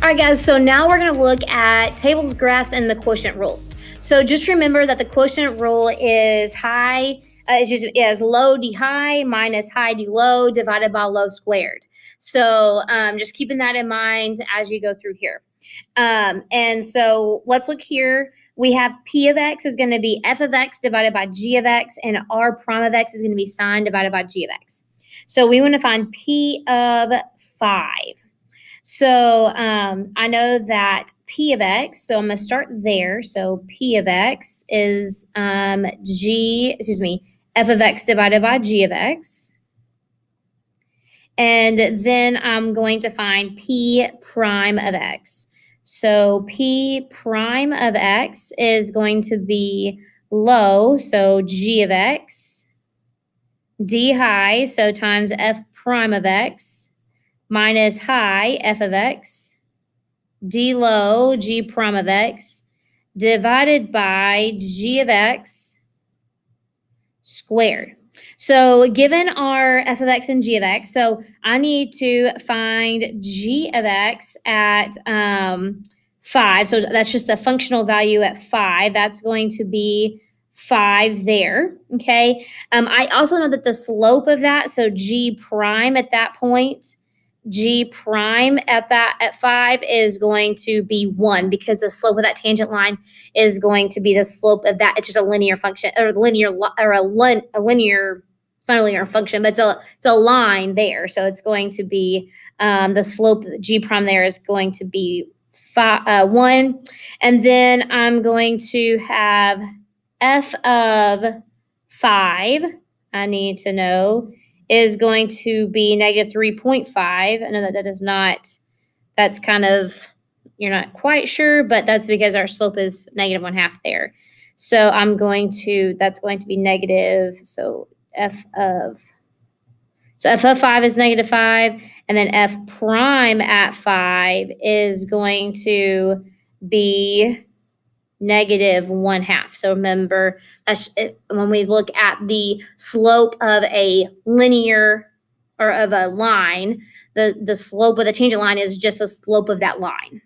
All right, guys, so now we're going to look at tables, graphs, and the quotient rule. So just remember that the quotient rule is is low d high minus high d low divided by low squared. So just keeping that in mind as you go through here. And so let's look here. We have P of X is going to be F of X divided by G of X, and R prime of X is going to be sine divided by G of X. So we want to find P of 5. So I know that P of X, so I'm going to start there. So P of X is F of X divided by G of X. And then I'm going to find P prime of X. So P prime of X is going to be low, so G of X, D high, so times F prime of X, minus high, F of X, D low, G prime of X, divided by G of X squared. So given our F of X and G of X, so I need to find G of X at 5. So that's just the functional value at 5. That's going to be 5 there, okay? I also know that the slope of that, so G prime at that point, G prime at 5 is going to be 1, because the slope of that tangent line is going to be the slope of that. It's just a linear function, or a linear. It's not a linear function, but it's a line there. So it's going to be the slope G prime there is going to be 1, and then I'm going to have F of 5. I need to know is going to be negative 3.5. I know that is not, that's kind of, you're not quite sure, but that's because our slope is negative 1/2 there. So that's going to be negative, so F of 5 is negative 5, and then F prime at 5 is going to be negative 1/2. So remember, when we look at the slope of a linear or of a line, the slope of the tangent line is just the slope of that line.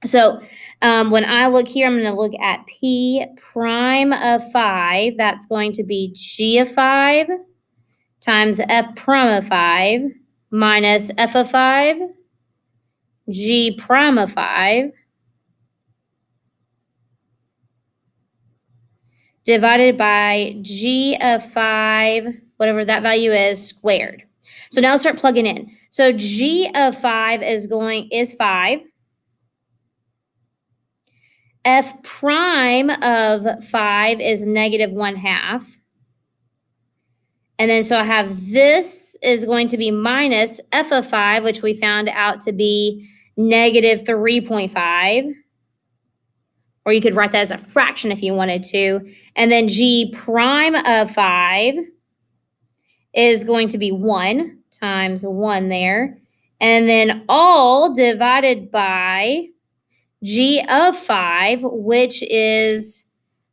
So when I look here, I'm going to look at P prime of 5. That's going to be G of 5 times F prime of 5 minus F of 5, G prime of 5, divided by G of 5, whatever that value is, squared. So now let's start plugging in. So G of 5 is 5. F prime of 5 is negative 1/2. And then so I have this is going to be minus F of 5, which we found out to be negative 3.5. Or you could write that as a fraction if you wanted to. And then G prime of 5 is going to be 1 times 1 there. And then all divided by G of 5, which is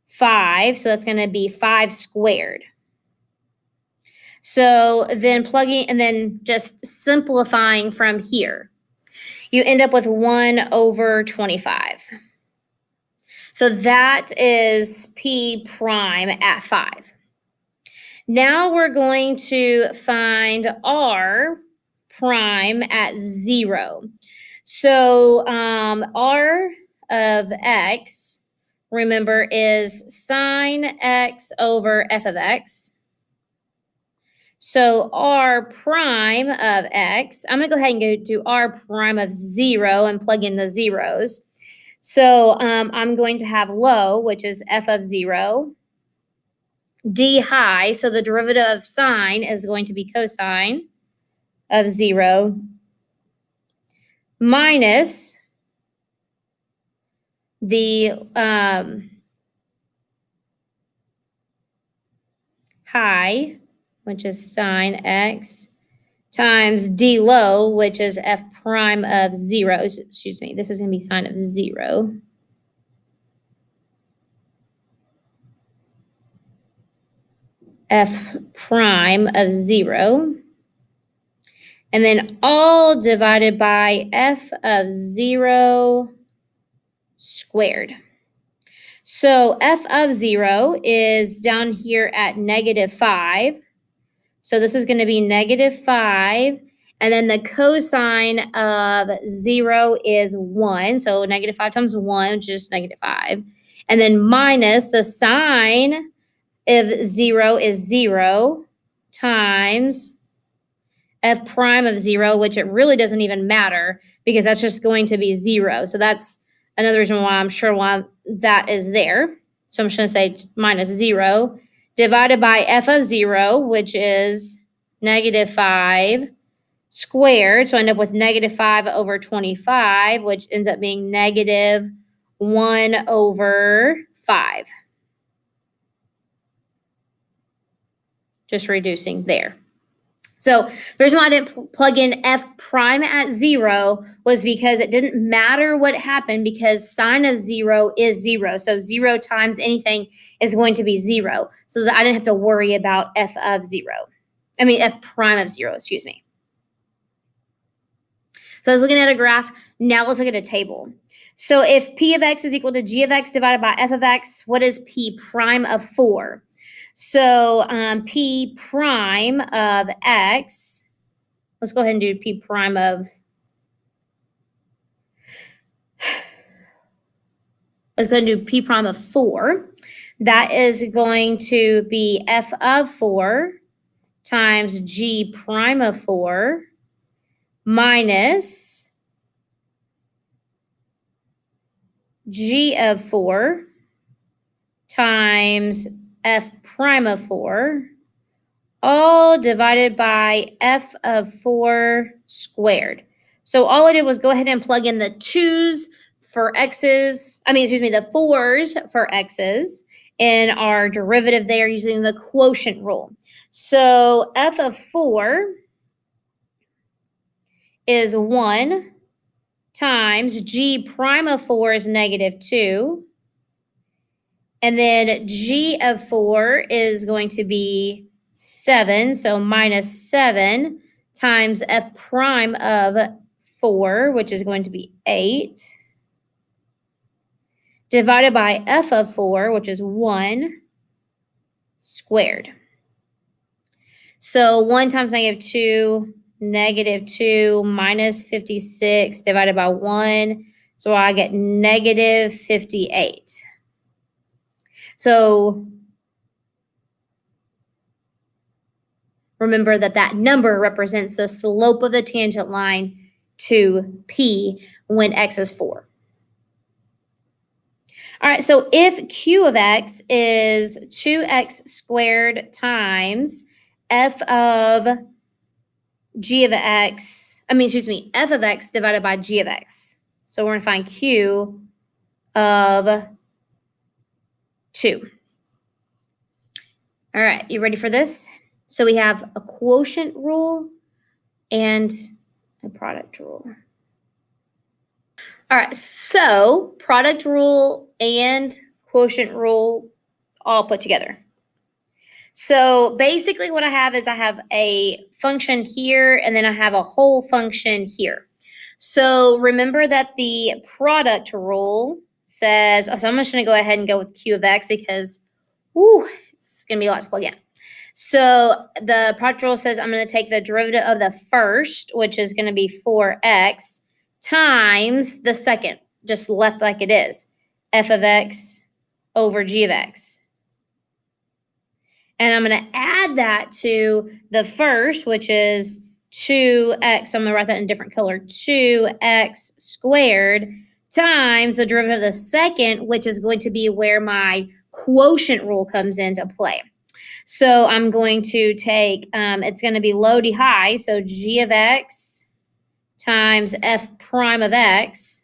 5. So that's going to be 5 squared. So then plugging and then just simplifying from here, you end up with 1 over 25. So that is P prime at 5. Now we're going to find R prime at 0. So R of X, remember, is sine X over F of X. So R prime of X, I'm going to go ahead and do R prime of 0 and plug in the zeros. So I'm going to have low, which is F of 0, D high, so the derivative of sine is going to be cosine of 0, minus the high, which is sine X, times D low, which is F prime of 0. Excuse me, this is going to be sine of 0. F prime of 0. and then all divided by f of 0 squared. So f of 0 is down here at -5. So this is going to be -5. And then the cosine of 0 is 1. So -5 times 1, which is -5. And then minus the sine of 0 is 0 times f prime of 0, which it really doesn't even matter because that's just going to be 0. So that's another reason why I'm sure why that is there. So I'm just going to say minus 0 divided by f of 0, which is -5 squared. So I end up with -5 over 25, which ends up being -1 over 5. Just reducing there. So the reason why I didn't plug in f prime at 0 was because it didn't matter what happened because sine of 0 is 0. So 0 times anything is going to be 0. So that I didn't have to worry about f of 0. I mean f prime of 0, excuse me. So I was looking at a graph. Now let's look at a table. So if p of x is equal to g of x divided by f of x, what is p prime of 4? So p prime of x, let's go ahead and do p prime of, let's go ahead and do p prime of 4. That is going to be f of 4 times g prime of 4 minus g of 4 times f prime of 4, all divided by f of 4 squared. So all I did was go ahead and plug in the 2's for x's, the 4's for x's in our derivative there using the quotient rule. So f of 4 is 1 times g prime of 4 is -2. And then g of 4 is going to be 7. So minus 7 times f prime of 4, which is going to be 8, divided by f of 4, which is 1, squared. So 1 times -2, -2 minus 56 divided by 1. So I get -58. So remember that that number represents the slope of the tangent line to P when x is 4. All right, so if Q of x is 2x squared times f of g of x, f of x divided by g of x. So we're going to find Q of 2. All right, you ready for this? So we have a quotient rule and a product rule. All right, so product rule and quotient rule all put together. So basically what I have is I have a function here and then I have a whole function here. So remember that the product rule says, so I'm just going to go ahead and go with Q of x because it's going to be a lot to plug in. So the product rule says I'm going to take the derivative of the first, which is going to be 4x, times the second, just left like it is, f of x over g of x. And I'm going to add that to the first, which is 2x. I'm going to write that in a different color. 2x squared times the derivative of the second, which is going to be where my quotient rule comes into play. So I'm going to take, it's going to be low to high. So g of x times f prime of x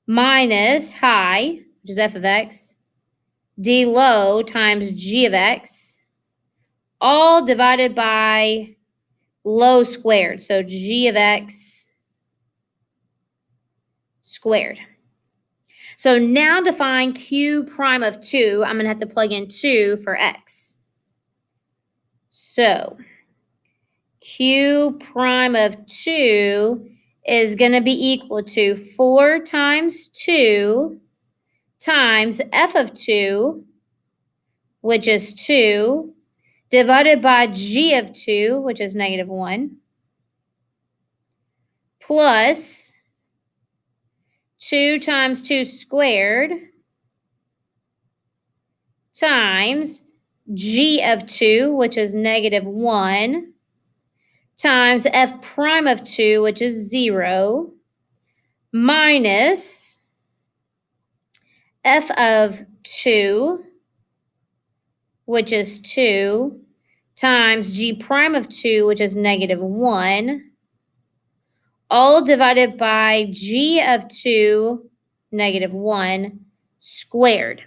minus high, which is f of x, d low times g of x, all divided by low squared. So g of x squared. So now to find q prime of 2, I'm going to have to plug in 2 for x. So Q prime of 2 is going to be equal to 4 times 2 times f of 2, which is 2, divided by g of 2, which is negative 1, plus 2 times 2 squared times g of 2, which is negative 1, times f prime of 2, which is 0, minus f of 2, which is 2, times g prime of 2, which is negative 1, all divided by g of 2, negative 1, squared.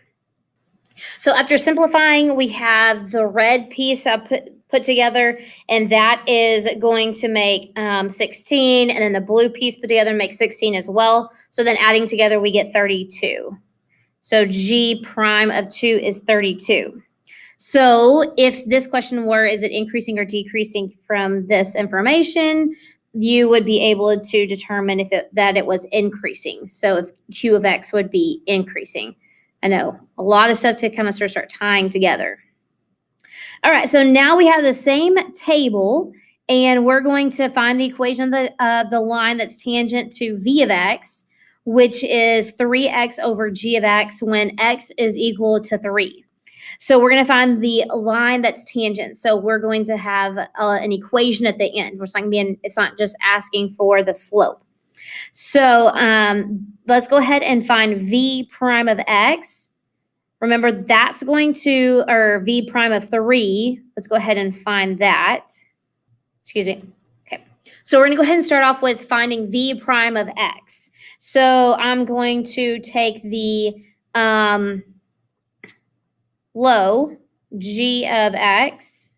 So after simplifying, we have the red piece I put together, and that is going to make 16, and then the blue piece put together makes 16 as well. So then adding together, we get 32. So g prime of 2 is 32. So if this question were, is it increasing or decreasing from this information, you would be able to determine if that it was increasing. So if Q of X would be increasing. I know a lot of stuff to kind of start tying together. All right, so now we have the same table, and we're going to find the equation of the line that's tangent to V of X, which is 3x over g of x when x is equal to 3. So we're going to find the line that's tangent. So we're going to have an equation at the end. It's not just asking for the slope. So let's go ahead and find v prime of x. Remember, that's going to, or v prime of 3. Let's go ahead and find that. Excuse me. Okay. So we're going to go ahead and start off with finding v prime of x. So I'm going to take the low g of x,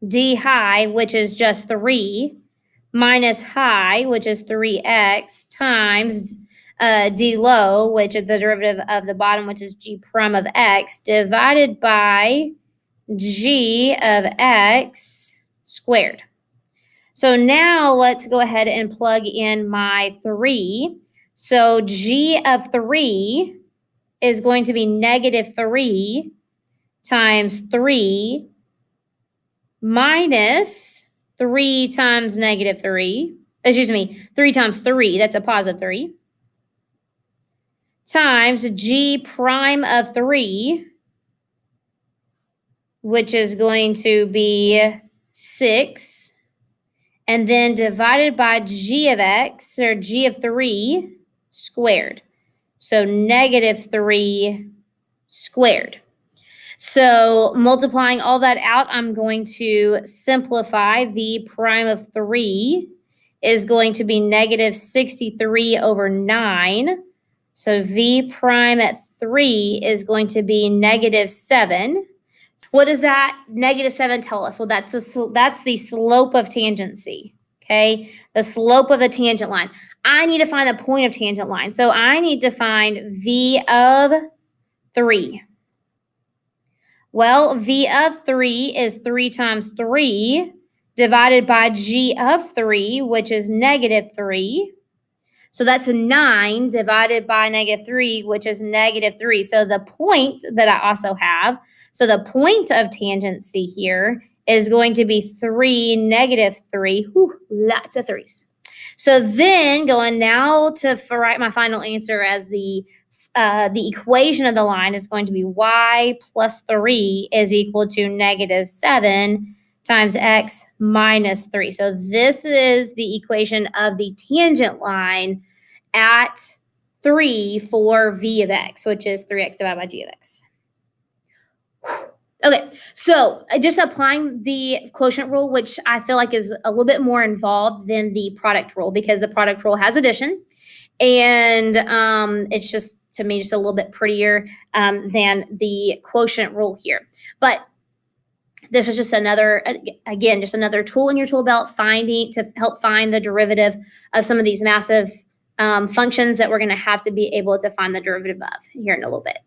d high, which is just 3, minus high, which is 3x, times d low, which is the derivative of the bottom, which is g prime of x, divided by g of x squared. So now let's go ahead and plug in my 3. So g of 3 is going to be negative 3 times 3 minus 3 times negative 3. Excuse me, 3 times 3, that's a positive 3, times g prime of 3, which is going to be 6, and then divided by g of x, or g of 3 squared. So negative 3 squared. So multiplying all that out, I'm going to simplify. V prime of 3 is going to be negative 63 over 9. So V prime at 3 is going to be negative 7. What does that negative 7 tell us? Well, that's the slope of tangency, okay? The slope of the tangent line. I need to find a point of tangent line. So I need to find V of 3. Well, V of 3 is 3 times 3 divided by G of 3, which is negative 3. So that's 9 divided by negative 3, which is negative 3. So the point that I also have, so the point of tangency here is going to be 3, negative 3. Whew, lots of 3's. So then going now to write my final answer as the equation of the line is going to be y plus 3 is equal to negative 7 times x minus 3. So this is the equation of the tangent line at 3 for v of x, which is 3x divided by g of x. Okay, so just applying the quotient rule, which I feel like is a little bit more involved than the product rule, because the product rule has addition, and it's just, to me, just a little bit prettier than the quotient rule here. But this is just another, again, just another tool in your tool belt to help find the derivative of some of these massive functions that we're going to have to be able to find the derivative of here in a little bit.